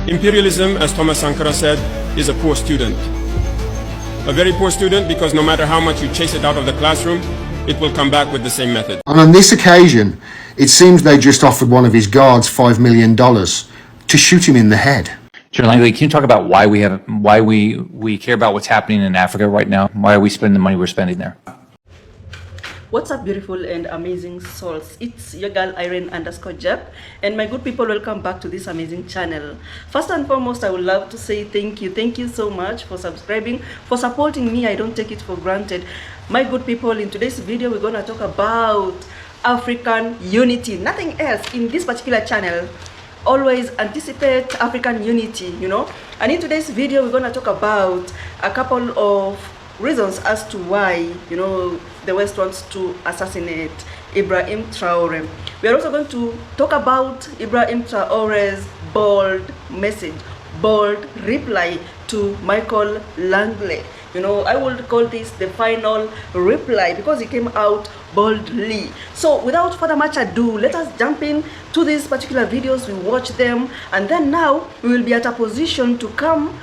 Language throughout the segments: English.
Imperialism, as Thomas Sankara said, is a poor student. A very poor student because no matter how much you chase it out of the classroom, it will come back with the same method. And on this occasion, it seems they just offered one of his guards $5 million to shoot him in the head. Sure, Langley, can you talk about why we care about what's happening in Africa right now? Why are we spending the money we're spending there? What's up, beautiful and amazing souls? It's your girl Irene_Jep, and my good people, welcome back to this amazing channel. First and foremost, I would love to say thank you so much for subscribing, for supporting me. I don't take it for granted. My good people, in today's video we're gonna talk about African unity, nothing else. In this particular channel, always anticipate African unity, you know. And in today's video we're gonna talk about a couple of reasons as to why, you know, the West wants to assassinate Ibrahim Traoré. We are also going to talk about Ibrahim Traoré's bold message, bold reply to Michael Langley. You know, I would call this the final reply because he came out boldly. So without further much ado, let us jump in to these particular videos. We watch them, and then now we will be at a position to come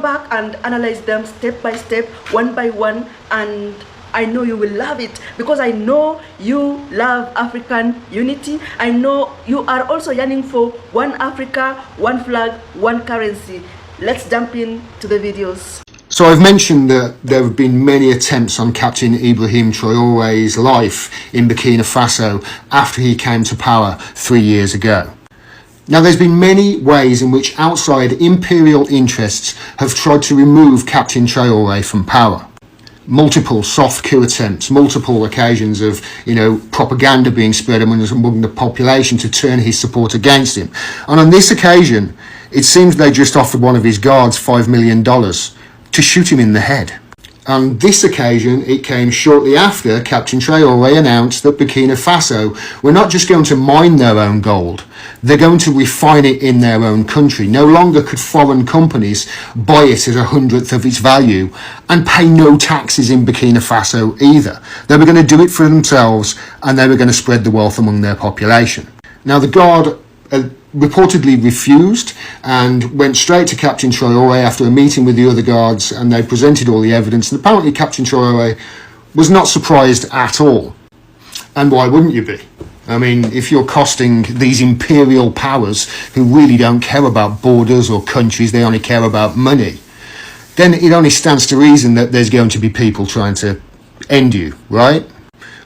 back and analyze them step by step, one by one. And I know you will love it because I know you love African unity. I know you are also yearning for one Africa, one flag, one currency. Let's jump in to the videos. So I've mentioned that there have been many attempts on Captain Ibrahim Traoré's life in Burkina Faso after he came to power 3 years ago. Now, there's been many ways in which outside imperial interests have tried to remove Captain Traoré from power. Multiple soft coup attempts, multiple occasions of, you know, propaganda being spread among the population to turn his support against him. And on this occasion, it seems they just offered one of his guards $5 million to shoot him in the head. On this occasion, it came shortly after Captain Traoré announced that Burkina Faso were not just going to mine their own gold, they're going to refine it in their own country. No longer could foreign companies buy it at 100th of its value and pay no taxes in Burkina Faso either. They were going to do it for themselves, and they were going to spread the wealth among their population. Now, the guard reportedly refused and went straight to Captain Traoré after a meeting with the other guards, and they presented all the evidence, and apparently Captain Traoré was not surprised at all. And why wouldn't you be? I mean, if you're costing these imperial powers who really don't care about borders or countries, they only care about money, then it only stands to reason that there's going to be people trying to end you, right?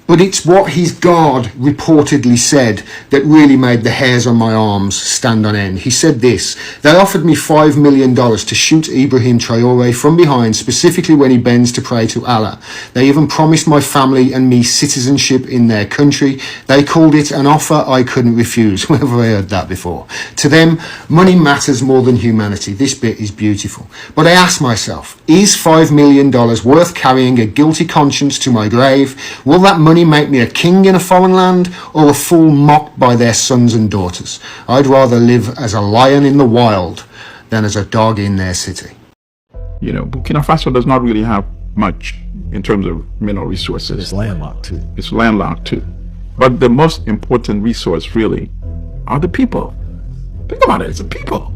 But it's what his guard reportedly said that really made the hairs on my arms stand on end. He said this: they offered me $5 million to shoot Ibrahim Traoré from behind, specifically when he bends to pray to Allah. They even promised my family and me citizenship in their country. They called it an offer I couldn't refuse. Where have I heard that before? To them, money matters more than humanity. This bit is beautiful. But I ask myself, is $5 million worth carrying a guilty conscience to my grave? Will that money make me a king in a foreign land or a fool mocked by their sons and daughters? I'd rather live as a lion in the wild than as a dog in their city. You know, Burkina Faso does not really have much in terms of mineral resources. It's landlocked too. It's landlocked too. But the most important resource really are the people. Think about it, it's the people.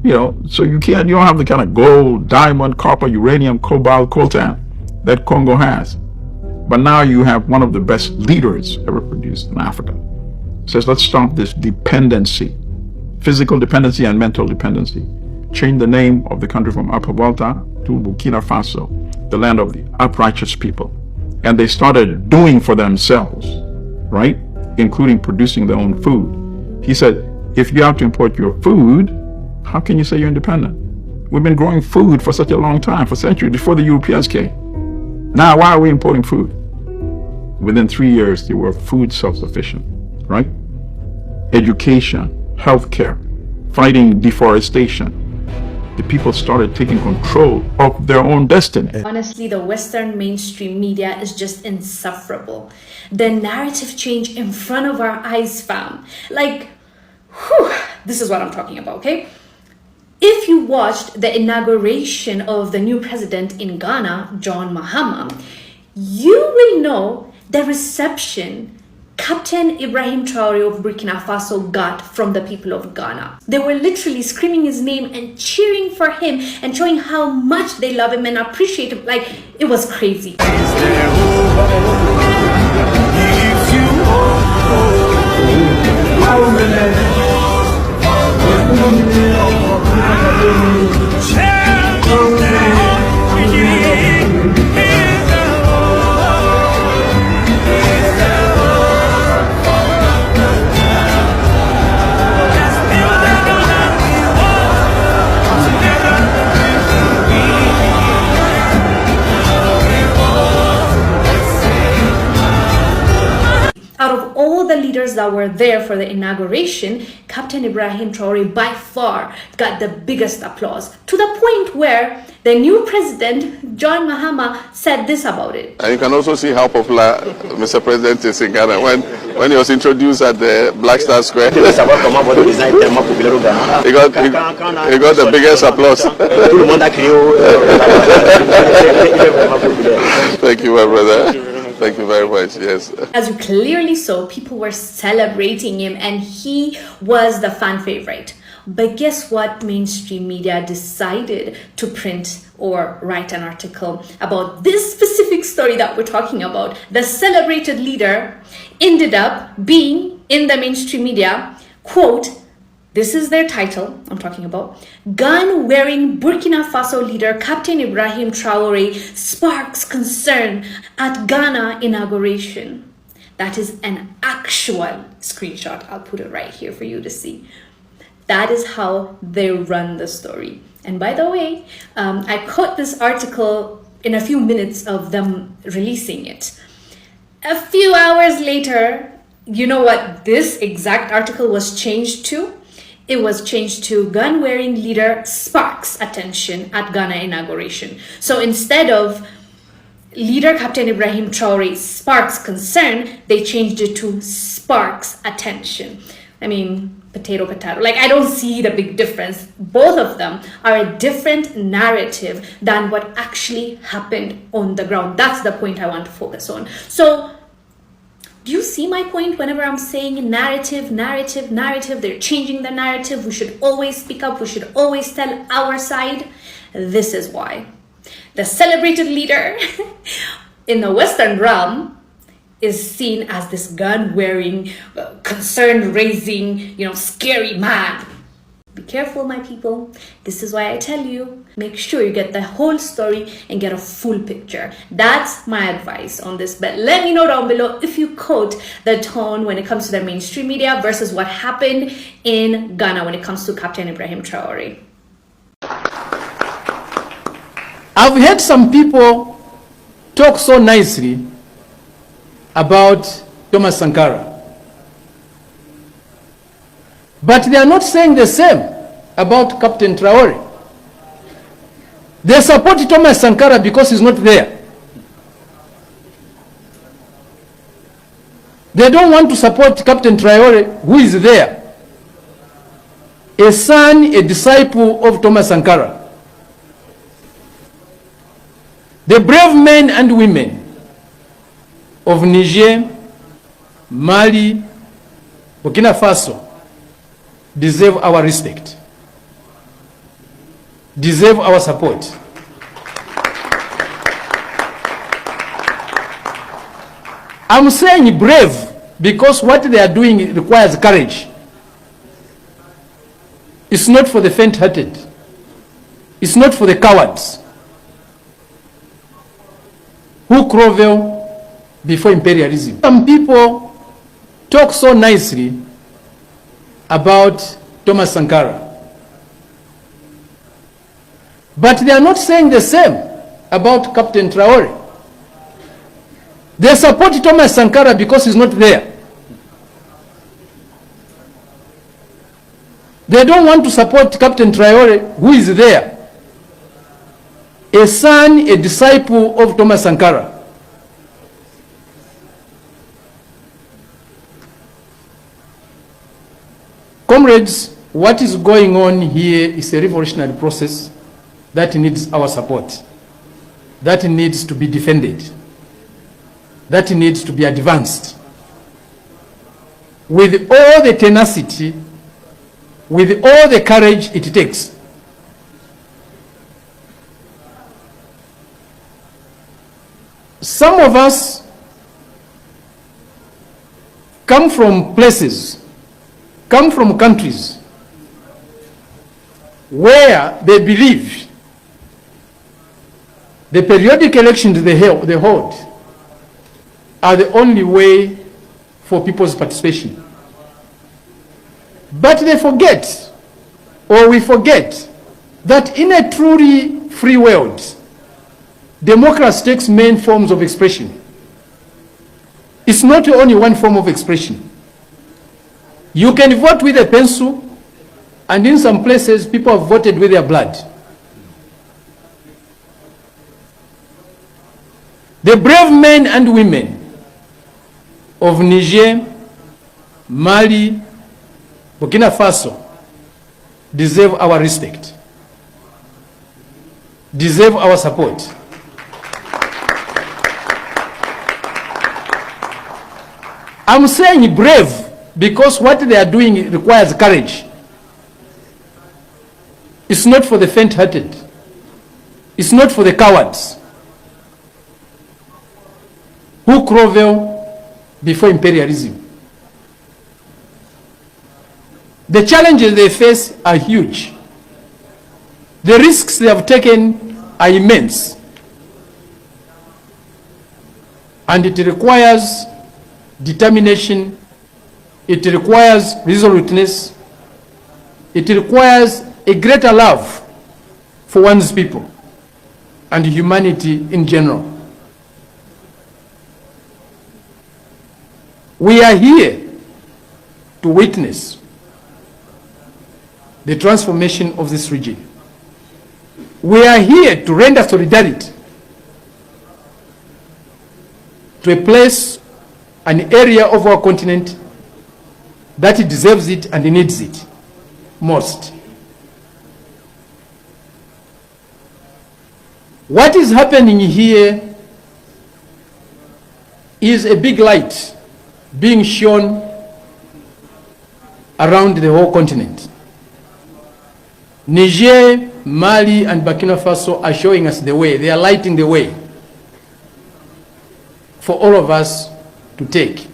You know, so you don't have the kind of gold, diamond, copper, uranium, cobalt, coltan that Congo has. But now you have one of the best leaders ever produced in Africa. Says, let's stop this dependency, physical dependency and mental dependency. Change the name of the country from Upper Volta to Burkina Faso, the land of the uprighteous people. And they started doing for themselves, right? Including producing their own food. He said, if you have to import your food, how can you say you're independent? We've been growing food for such a long time, for centuries, before the Europeans came. Now, why are we importing food? Within 3 years, they were food self-sufficient, right? Education, healthcare, fighting deforestation. The people started taking control of their own destiny. Honestly, the Western mainstream media is just insufferable. The narrative change in front of our eyes, fam. Like, whew, this is what I'm talking about, okay? If you watched the inauguration of the new president in Ghana, John Mahama, you will know the reception Captain Ibrahim Traoré of Burkina Faso got from the people of Ghana. They were literally screaming his name and cheering for him and showing how much they love him and appreciate him. Like, it was crazy. Out of all the leaders that were there for the inauguration, Captain Ibrahim Traoré by far got the biggest applause, to the point where the new president, John Mahama, said this about it. And you can also see how popular Mr. President is in Ghana. When he was introduced at the Black Star Square, he got the biggest applause. Thank you, my brother. Thank you very much, yes. As you clearly saw, people were celebrating him and he was the fan favorite. But guess what? Mainstream media decided to print or write an article about this specific story that we're talking about. The celebrated leader ended up being in the mainstream media, quote, this is their title I'm talking about, gun-wearing Burkina Faso leader Captain Ibrahim Traoré sparks concern at Ghana inauguration. That is an actual screenshot. I'll put it right here for you to see. That is how they run the story. And by the way, I caught this article in a few minutes of them releasing it. A few hours later, you know what this exact article was changed to? It was changed to gun-wearing leader sparks attention at Ghana inauguration. So instead of leader Captain Ibrahim Traoré sparks concern, they changed it to sparks attention. I mean, potato. Like, I don't see the big difference. Both of them are a different narrative than what actually happened on the ground. That's the point I want to focus on. So, do you see my point whenever I'm saying narrative? They're changing the narrative. We should always speak up. We should always tell our side. This is why. The celebrated leader in the Western realm is seen as this gun-wearing, concern-raising, scary man. Be careful, my people. This is why I tell you, make sure you get the whole story and get a full picture. That's my advice on this. But let me know down below if you quote the tone when it comes to the mainstream media versus what happened in Ghana when it comes to Captain Ibrahim Traoré. I've heard some people talk so nicely about Thomas Sankara. But they are not saying the same about Captain Traoré. They support Thomas Sankara because he's not there. They don't want to support Captain Traoré, who is there. A son, a disciple of Thomas Sankara. The brave men and women of Niger, Mali, Burkina Faso deserve our respect, deserve our support. I'm saying brave because what they are doing requires courage. It's not for the faint-hearted. It's not for the cowards who grovel before imperialism. Some people talk so nicely about Thomas Sankara, but they are not saying the same about Captain Traoré. They support Thomas Sankara because he's not there. They don't want to support Captain Traoré, who is there. A son, a disciple of Thomas Sankara. Comrades, what is going on here is a revolutionary process that needs our support, that needs to be defended, that needs to be advanced. with all the tenacity, with all the courage it takes. Some of us come from places, come from countries where they believe the periodic elections they hold are the only way for people's participation. But they forget, or we forget, that in a truly free world, democracy takes many forms of expression. It's not only one form of expression. You can vote with a pencil, and in some places, people have voted with their blood. The brave men and women of Niger, Mali, Burkina Faso deserve our respect, deserve our support. I'm saying brave because what they are doing requires courage. It's not for the faint-hearted. It's not for the cowards who grovel before imperialism. The challenges they face are huge. The risks they have taken are immense. And it requires determination, it requires resoluteness, it requires a greater love for one's people and humanity in general. We are here to witness the transformation of this region. We are here to render solidarity to a place, an area of our continent that deserves it and needs it most. What is happening here is a big light being shown around the whole continent. Niger, Mali, and Burkina Faso are showing us the way. They are lighting the way for all of us to take.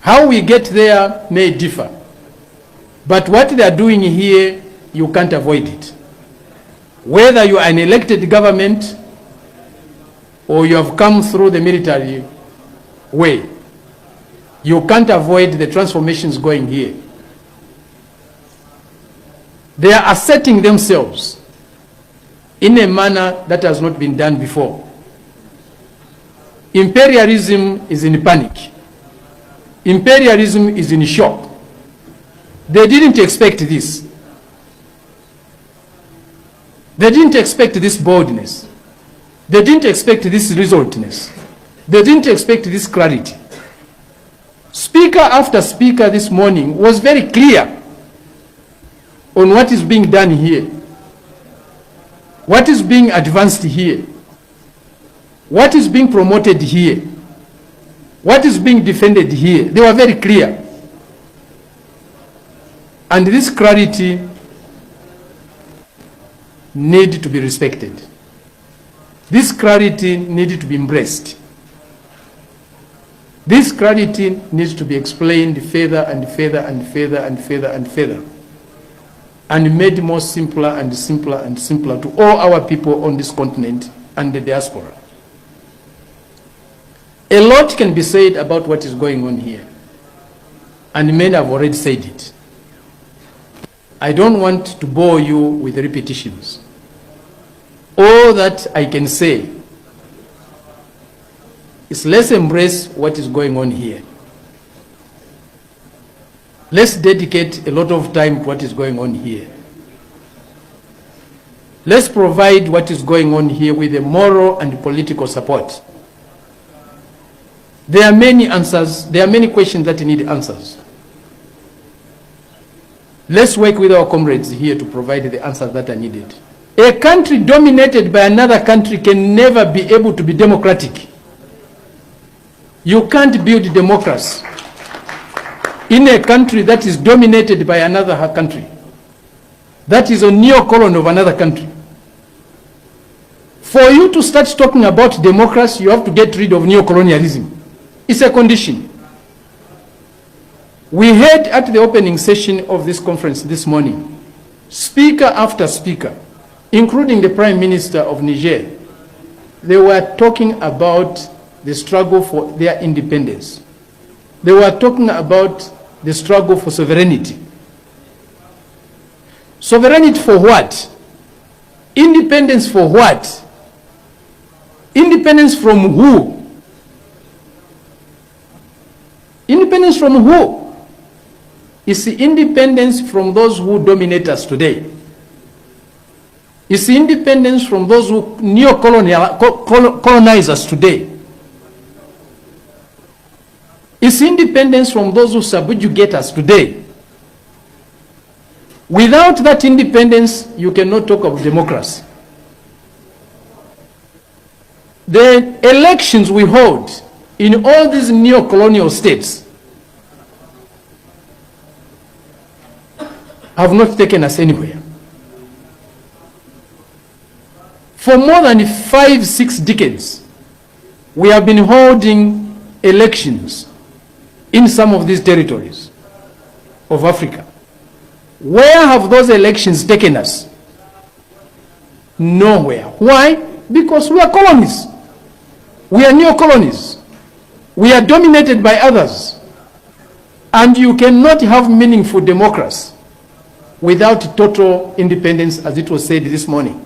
How we get there may differ, but what they are doing here, you can't avoid it. Whether you are an elected government or you have come through the military way, you can't avoid the transformations going here. They are asserting themselves in a manner that has not been done before. Imperialism is in panic. Imperialism is in shock. They didn't expect this. They didn't expect this boldness. They didn't expect this resolutiveness. They didn't expect this clarity. Speaker after speaker this morning was very clear on what is being done here, what is being advanced here, what is being promoted here, what is being defended here. They were very clear. And this clarity needs to be respected. This clarity needs to be embraced. This clarity needs to be explained further and further and further and further and further, and made more simpler and simpler and simpler to all our people on this continent and the diaspora. A lot can be said about what is going on here, and many have already said it. I don't want to bore you with repetitions. All that I can say is let's embrace what is going on here. Let's dedicate a lot of time to what is going on here. Let's provide what is going on here with a moral and political support. There are many answers, there are many questions that need answers. Let's work with our comrades here to provide the answers that are needed. A country dominated by another country can never be able to be democratic. You can't build democracy in a country that is dominated by another country, that is a neo-colony of another country. For you to start talking about democracy, you have to get rid of neo-colonialism. It's a condition. We heard at the opening session of this conference this morning, speaker after speaker, including the Prime Minister of Niger, they were talking about the struggle for their independence. They were talking about the struggle for sovereignty. Sovereignty for what? Independence for what? Independence from who? Independence from who? It's the independence from those who dominate us today. It's the independence from those who neo-colonize us today. It's independence from those who subjugate us today. Without that independence, you cannot talk of democracy. The elections we hold in all these neo-colonial states have not taken us anywhere. For more than 5-6 decades, we have been holding elections in some of these territories of Africa. Where have those elections taken us? Nowhere. Why? Because we are colonies. We are neo-colonies. We are dominated by others. And you cannot have meaningful democracy without total independence, as it was said this morning.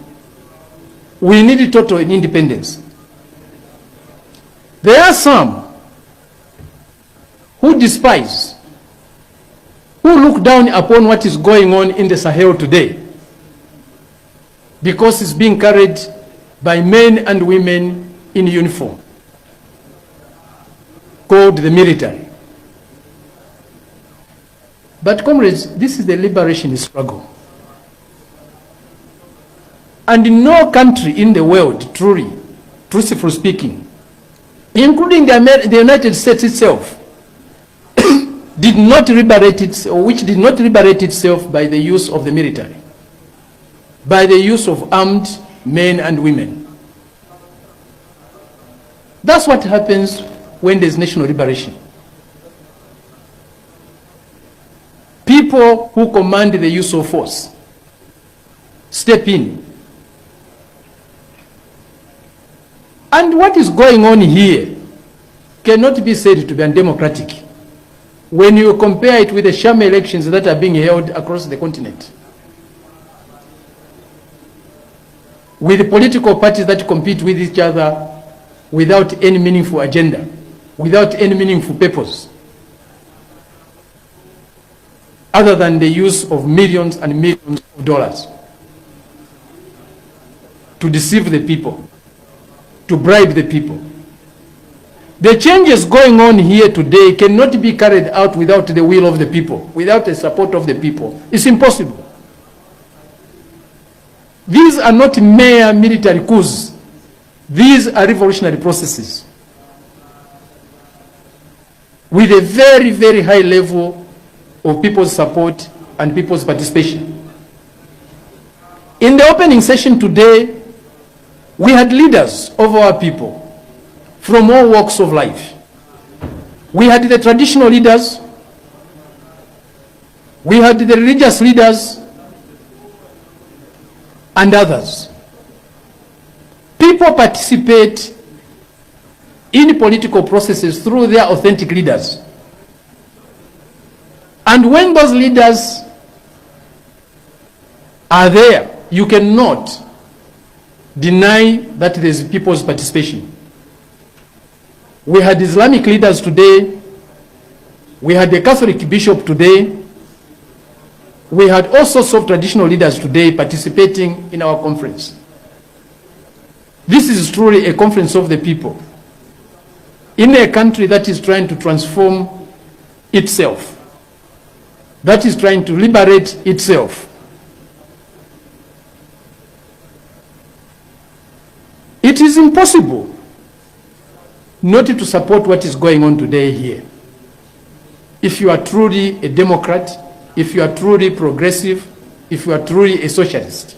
We need total independence. There are some who despise, who look down upon what is going on in the Sahel today, because it's being carried by men and women in uniform, called the military. But comrades, this is the liberation struggle. And no country in the world, truthfully speaking, including the United States itself, did not liberate itself, which did not liberate itself by the use of the military, by the use of armed men and women. That's what happens when there's national liberation. People who command the use of force step in. And what is going on here cannot be said to be undemocratic when you compare it with the sham elections that are being held across the continent, with the political parties that compete with each other without any meaningful agenda, without any meaningful purpose, other than the use of millions and millions of dollars to deceive the people, to bribe the people. The changes going on here today cannot be carried out without the will of the people, without the support of the people. It's impossible. These are not mere military coups. These are revolutionary processes with a very, very high level of people's support and people's participation. In the opening session today, we had leaders of our people from all walks of life. We had the traditional leaders, we had the religious leaders, and others. People participate in political processes through their authentic leaders. And when those leaders are there, you cannot deny that there is people's participation. We had Islamic leaders today. We had the Catholic bishop today. We had all sorts of traditional leaders today participating in our conference. This is truly a conference of the people in a country that is trying to transform itself, that is trying to liberate itself. It is impossible not to support what is going on today here. if you are truly a Democrat, if you are truly progressive, if you are truly a socialist.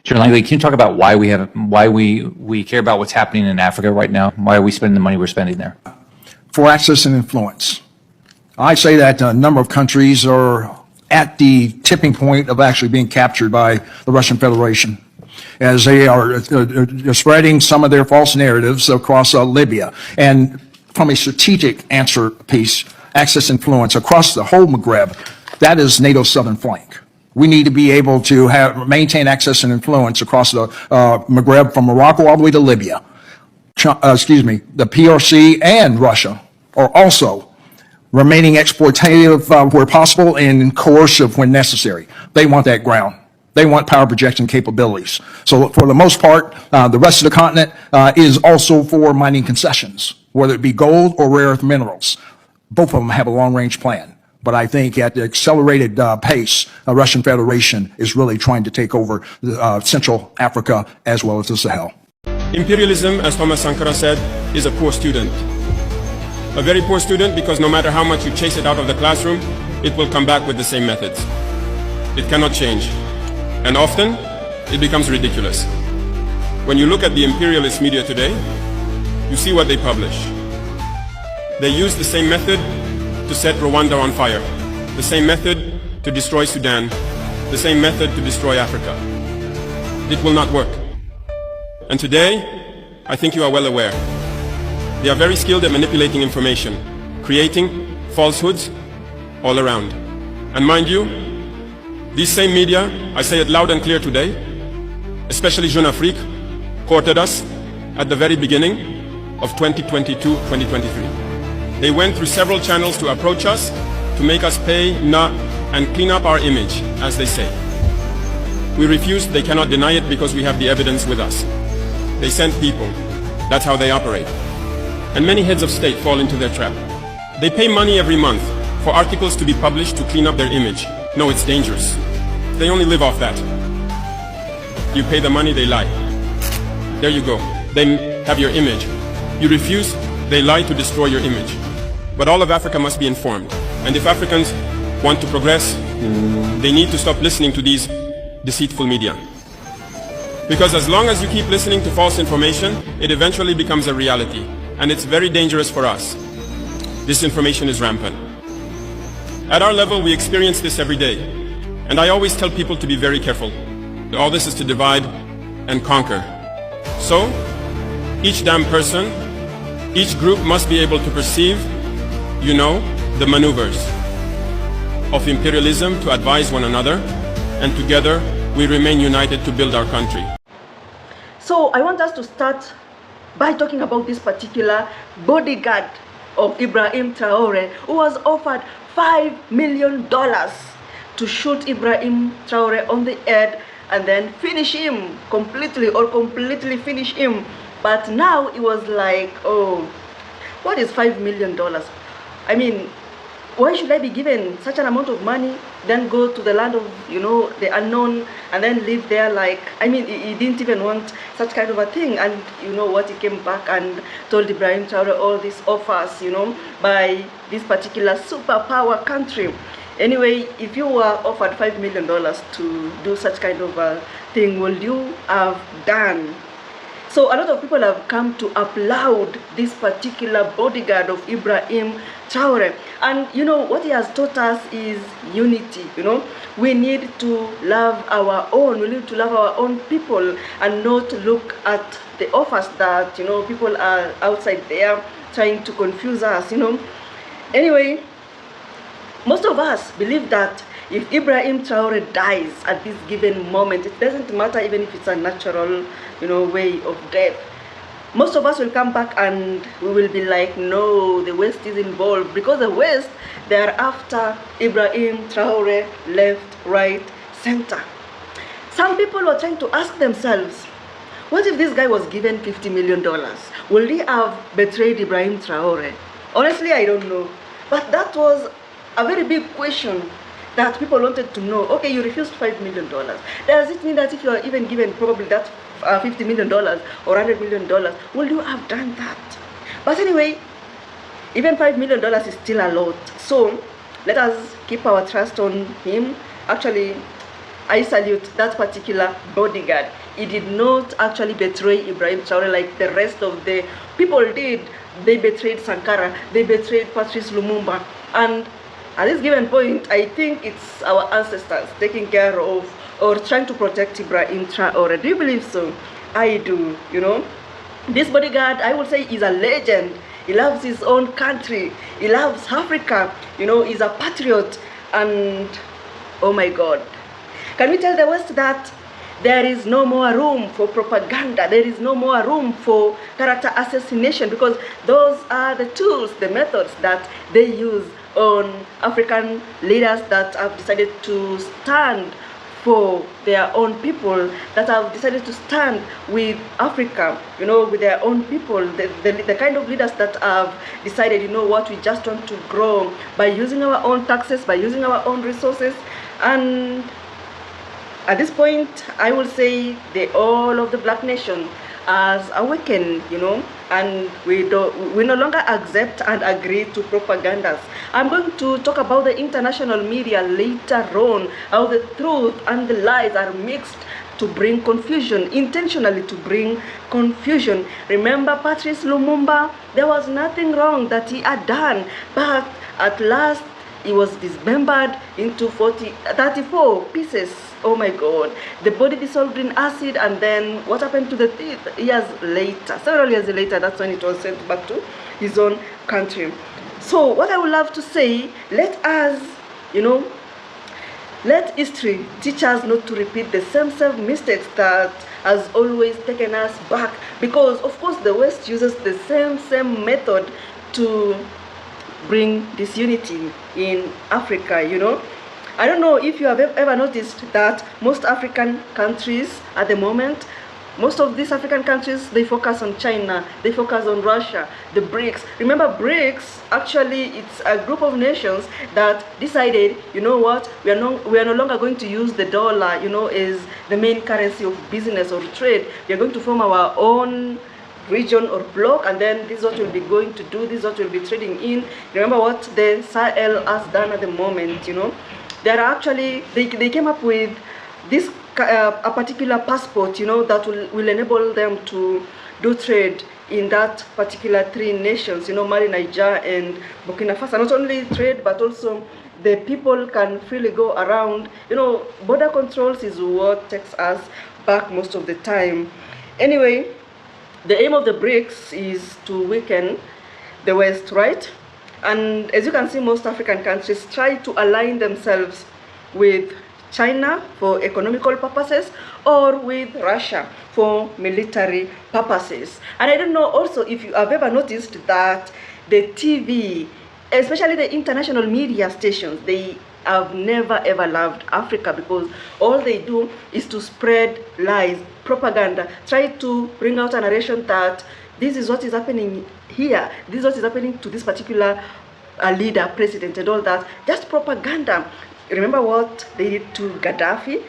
Chair Langley, can you talk about why we care about what's happening in Africa right now? Why are we spending the money we're spending there? For access and influence. I say that a number of countries are at the tipping point of actually being captured by the Russian Federation, as they are spreading some of their false narratives across Libya. And from a strategic answer piece, access influence across the whole Maghreb, that is NATO's southern flank. We need to be able to maintain access and influence across the Maghreb from Morocco all the way to Libya. The PRC and Russia are also remaining exploitative where possible and coercive when necessary. They want that ground. They want power projection capabilities. So for the most part, the rest of the continent is also for mining concessions, whether it be gold or rare earth minerals. Both of them have a long-range plan. But I think at the accelerated pace, the Russian Federation is really trying to take over Central Africa as well as the Sahel. Imperialism, as Thomas Sankara said, is a poor student. A very poor student because no matter how much you chase it out of the classroom, it will come back with the same methods. It cannot change. And often, it becomes ridiculous. When you look at the imperialist media today, you see what they publish. They use the same method to set Rwanda on fire, the same method to destroy Sudan, the same method to destroy Africa. It will not work. And today, I think you are well aware. They are very skilled at manipulating information, creating falsehoods all around. And mind you, these same media, I say it loud and clear today, especially Jeune Afrique, courted us at the very beginning of 2022-2023. They went through several channels to approach us, to make us pay, and clean up our image, as they say. We refused. They cannot deny it because we have the evidence with us. They sent people. That's how they operate. And many heads of state fall into their trap. They pay money every month for articles to be published to clean up their image. No, it's dangerous. They only live off that. You pay the money, they lie. There you go. They have your image. You refuse, they lie to destroy your image. But all of Africa must be informed. And if Africans want to progress, they need to stop listening to these deceitful media. Because as long as you keep listening to false information, it eventually becomes a reality. And it's very dangerous for us. Disinformation is rampant. At our level, we experience this every day. And I always tell people to be very careful. All this is to divide and conquer. So, each damn person, each group must be able to perceive, the maneuvers of imperialism to advise one another, and together we remain united to build our country. So I want us to start by talking about this particular bodyguard of Ibrahim Traoré, who was offered $5 million to shoot Ibrahim Traoré on the head and then finish him completely finish him. But now it was like, oh, what is $5 million? I mean, why should I be given such an amount of money, then go to the land of, the unknown, and then live there like, he didn't even want such kind of a thing. And you know what, he came back and told Ibrahim Traoré all these offers, by this particular superpower country. Anyway, if you were offered $5 million to do such kind of a thing, will you have done? So a lot of people have come to applaud this particular bodyguard of Ibrahim Traoré. And what he has taught us is unity. We need to love our own. We need to love our own people and not look at the offers that, people are outside there trying to confuse us, Anyway, most of us believe that if Ibrahim Traoré dies at this given moment, it doesn't matter even if it's a natural, way of death. Most of us will come back and we will be like, no, the West is involved. Because the West, they are after Ibrahim Traoré, left, right, center. Some people are trying to ask themselves, what if this guy was given $50 million? Will he have betrayed Ibrahim Traoré? Honestly, I don't know. But that was a very big question that people wanted to know. Okay, you refused $5 million. Does it mean that if you are even given probably that $50 million or $100 million, will you have done that? But anyway, even $5 million is still a lot. So let us keep our trust on him. Actually, I salute that particular bodyguard. He did not actually betray Ibrahim Traoré like the rest of the people did. They betrayed Sankara, they betrayed Patrice Lumumba, and at this given point, I think it's our ancestors taking care of or trying to protect Ibrahim Traoré. Do you believe so? I do, you know. This bodyguard, I would say, is a legend. He loves his own country. He loves Africa. You know, he's a patriot. And, oh my God. Can we tell the West that there is no more room for propaganda? There is no more room for character assassination, because those are the tools, the methods that they use on African leaders that have decided to stand for their own people, that have decided to stand with Africa, you know, with their own people, the kind of leaders that have decided, you know what, we just want to grow by using our own taxes, by using our own resources. And at this point, I will say all of the black nation has awakened, you know, and we no longer accept and agree to propagandas. I'm going to talk about the international media later on, how the truth and the lies are mixed to bring confusion, intentionally to bring confusion. Remember Patrice Lumumba? There was nothing wrong that he had done, but at last he was dismembered into 34 pieces. Oh my God. The body dissolved in acid, and then what happened to the teeth? Several years later, that's when it was sent back to his own country. So what I would love to say, let us, you know, let history teach us not to repeat the same mistakes that has always taken us back. Because of course the West uses the same method to bring disunity in Africa, you know. I don't know if you have ever noticed that most African countries at the moment, most of these African countries, they focus on China, they focus on Russia, the BRICS. Remember, BRICS, actually, it's a group of nations that decided, you know what, we are no longer going to use the dollar, you know, as the main currency of business or trade. We are going to form our own region or block, and then this is what we'll be going to do, this is what we'll be trading in. Remember what the Sahel has done at the moment, you know. They're actually, they came up with this a particular passport, you know, that will enable them to do trade in that particular 3 nations, you know, Mali, Niger, and Burkina Faso. Not only trade, but also the people can freely go around. You know, border controls is what takes us back most of the time. Anyway, the aim of the BRICS is to weaken the West, right? And as you can see, most African countries try to align themselves with China for economical purposes, or with Russia for military purposes. And I don't know also if you have ever noticed that the TV, especially the international media stations, they have never ever loved Africa, because all they do is to spread lies, propaganda, try to bring out a narration that this is what is happening here, this is what is happening to this particular leader, president, and all that. Just propaganda. Remember what they did to Gaddafi?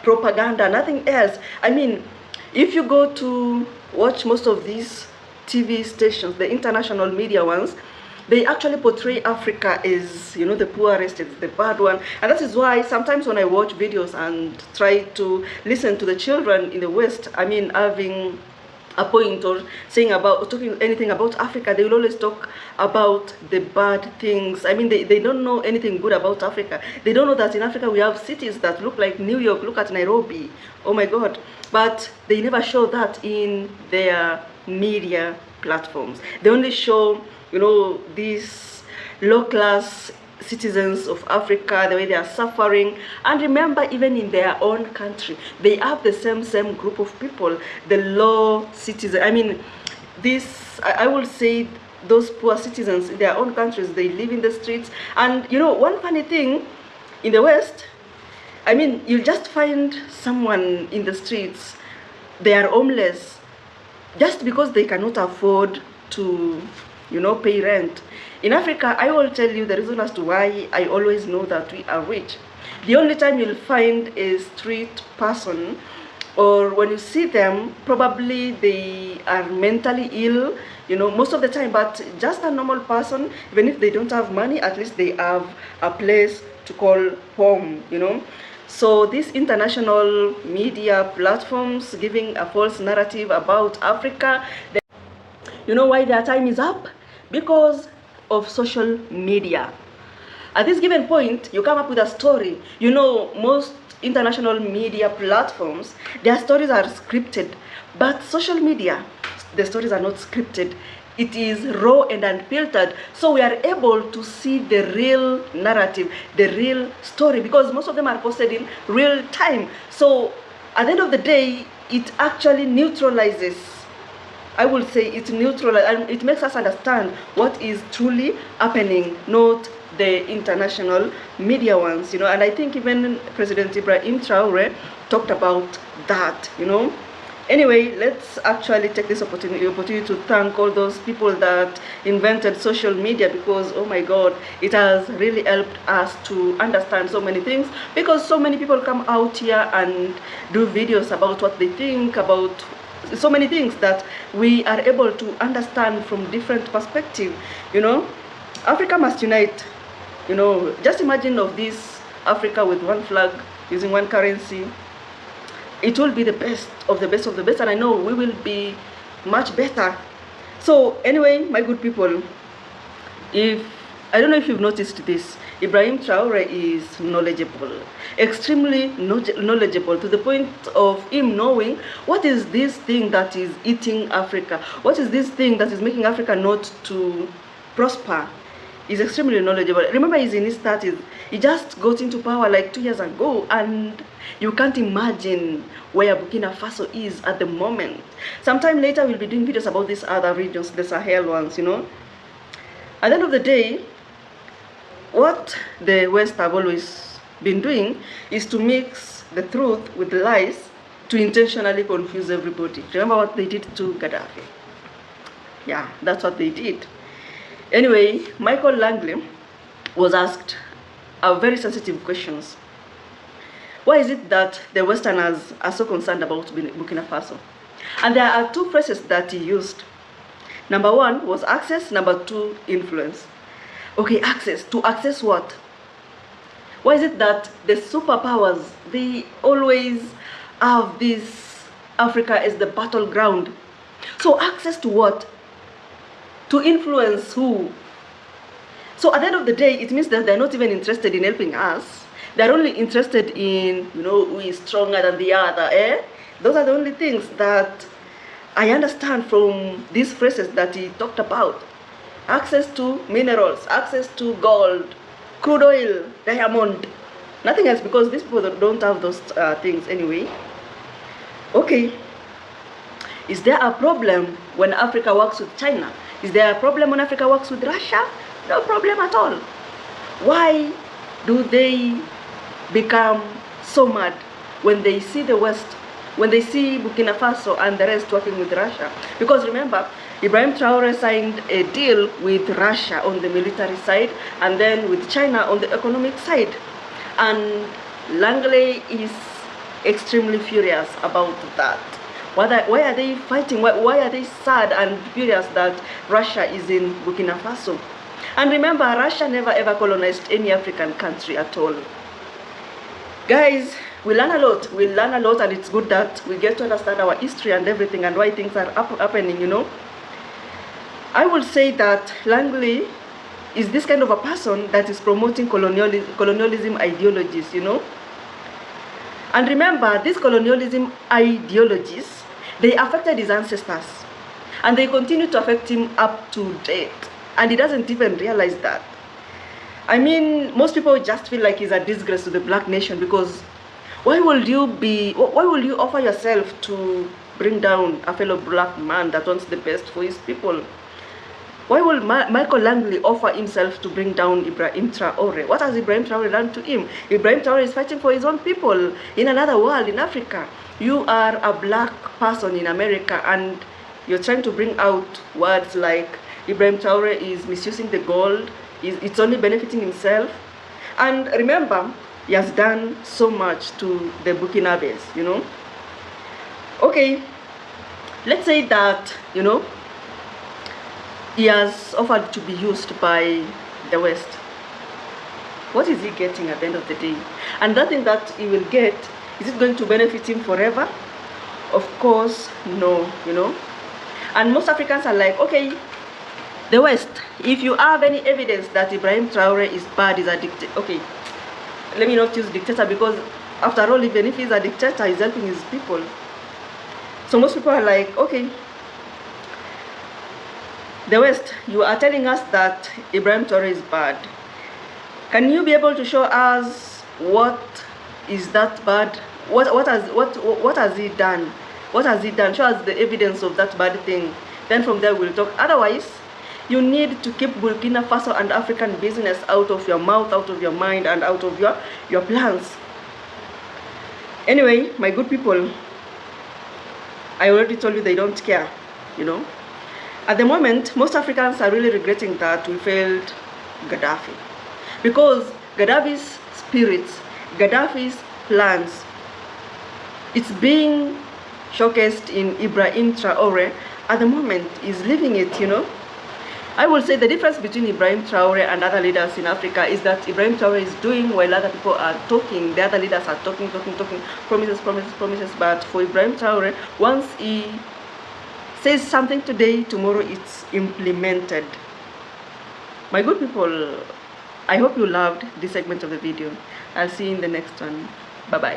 Propaganda, nothing else. I mean, if you go to watch most of these TV stations, the international media ones, they actually portray Africa as, you know, the poorest, it's the bad one. And that is why sometimes when I watch videos and try to listen to the children in the West, I mean, having a point or saying about, or talking anything about Africa, they will always talk about the bad things. I mean, they don't know anything good about Africa. They don't know that in Africa we have cities that look like New York, look at Nairobi, oh my God. But they never show that in their media platforms. They only show, you know, these low-class citizens of Africa, the way they are suffering. And remember, even in their own country, they have the same group of people, the low citizens. I mean, I will say those poor citizens in their own countries, they live in the streets. And you know, one funny thing in the West, I mean, you'll just find someone in the streets, they are homeless just because they cannot afford to, you know, pay rent. In Africa, I will tell you the reason as to why I always know that we are rich. The only time you'll find a street person or when you see them, probably they are mentally ill, most of the time. But just a normal person, even if they don't have money, at least they have a place to call home, So these international media platforms giving a false narrative about Africa, you know why their time is up? Because of social media. At this given point, you come up with a story. Most international media platforms, their stories are scripted. But social media, the stories are not scripted. It is raw and unfiltered. So we are able to see the real narrative, the real story, because most of them are posted in real time. So at the end of the day, it actually neutralizes. I will say it neutralizes, and it makes us understand what is truly happening, not the international media ones, And I think even President Ibrahim Traoré talked about that, Anyway, let's actually take this opportunity to thank all those people that invented social media, because, oh my God, it has really helped us to understand so many things, because so many people come out here and do videos about what they think about so many things that we are able to understand from different perspectives, Africa must unite, just imagine of this Africa with one flag, using one currency. It will be the best of the best of the best, and I know we will be much better. So anyway, my good people, I don't know if you've noticed this, Ibrahim Traoré is knowledgeable, extremely knowledgeable, to the point of him knowing what is this thing that is eating Africa, what is this thing that is making Africa not to prosper. He's extremely knowledgeable. Remember, he's in his 30s. He just got into power like 2 years ago, and you can't imagine where Burkina Faso is at the moment. Sometime later, we'll be doing videos about these other regions, the Sahel ones, At the end of the day, what the West have always been doing is to mix the truth with lies to intentionally confuse everybody. Remember what they did to Gaddafi? Yeah, that's what they did. Anyway, Michael Langley was asked a very sensitive questions. Why is it that the Westerners are so concerned about Burkina Faso? And there are two phrases that he used. Number one was access, number two, influence. Okay, access. To access what? Why is it that the superpowers, they always have this Africa as the battleground? So access to what? To influence who? So at the end of the day, it means that they're not even interested in helping us. They're only interested in, who is stronger than the other, Those are the only things that I understand from these phrases that he talked about. Access to minerals, access to gold, crude oil, diamond, nothing else, because these people don't have those things anyway. Okay, is there a problem when Africa works with China? Is there a problem when Africa works with Russia? No problem at all. Why do they become so mad when they see the West, when they see Burkina Faso and the rest working with Russia? Because remember, Ibrahim Traoré signed a deal with Russia on the military side and then with China on the economic side. And Langley is extremely furious about that. Why are they fighting? Why are they sad and furious that Russia is in Burkina Faso? And remember, Russia never ever colonized any African country at all. Guys, we learn a lot. We learn a lot, and it's good that we get to understand our history and everything and why things are happening, I will say that Langley is this kind of a person that is promoting colonialism ideologies, And remember, these colonialism ideologies, they affected his ancestors. And they continue to affect him up to date. And he doesn't even realize that. I mean, most people just feel like he's a disgrace to the black nation, because why will you offer yourself to bring down a fellow black man that wants the best for his people? Why will Michael Langley offer himself to bring down Ibrahim Traoré? What has Ibrahim Traoré done to him? Ibrahim Traoré is fighting for his own people in another world, in Africa. You are a black person in America, and you're trying to bring out words like Ibrahim Traoré is misusing the gold, it's only benefiting himself. And remember, he has done so much to the Burkinabes, Okay, let's say that, you know, he has offered to be used by the West. What is he getting at the end of the day? And that thing that he will get, is it going to benefit him forever? Of course, no, you know. And most Africans are like, okay, the West, if you have any evidence that Ibrahim Traoré is bad, is a dictator, okay, let me not use dictator, because after all, even if he's a dictator, he's helping his people. So most people are like, okay, the West, you are telling us that Ibrahim Traoré is bad. Can you be able to show us what is that bad? What has he done? What has he done? Show us the evidence of that bad thing. Then from there we'll talk. Otherwise, you need to keep Burkina Faso and African business out of your mouth, out of your mind, and out of your plans. Anyway, my good people, I already told you they don't care, you know. At the moment, most Africans are really regretting that we failed Gaddafi. Because Gaddafi's spirits, Gaddafi's plans, it's being showcased in Ibrahim Traoré. At the moment, he's living it, you know. I will say the difference between Ibrahim Traoré and other leaders in Africa is that Ibrahim Traoré is doing while other people are talking. The other leaders are talking, promises. But for Ibrahim Traoré, once he says something today, tomorrow it's implemented. My good people, I hope you loved this segment of the video. I'll see you in the next one. Bye-bye.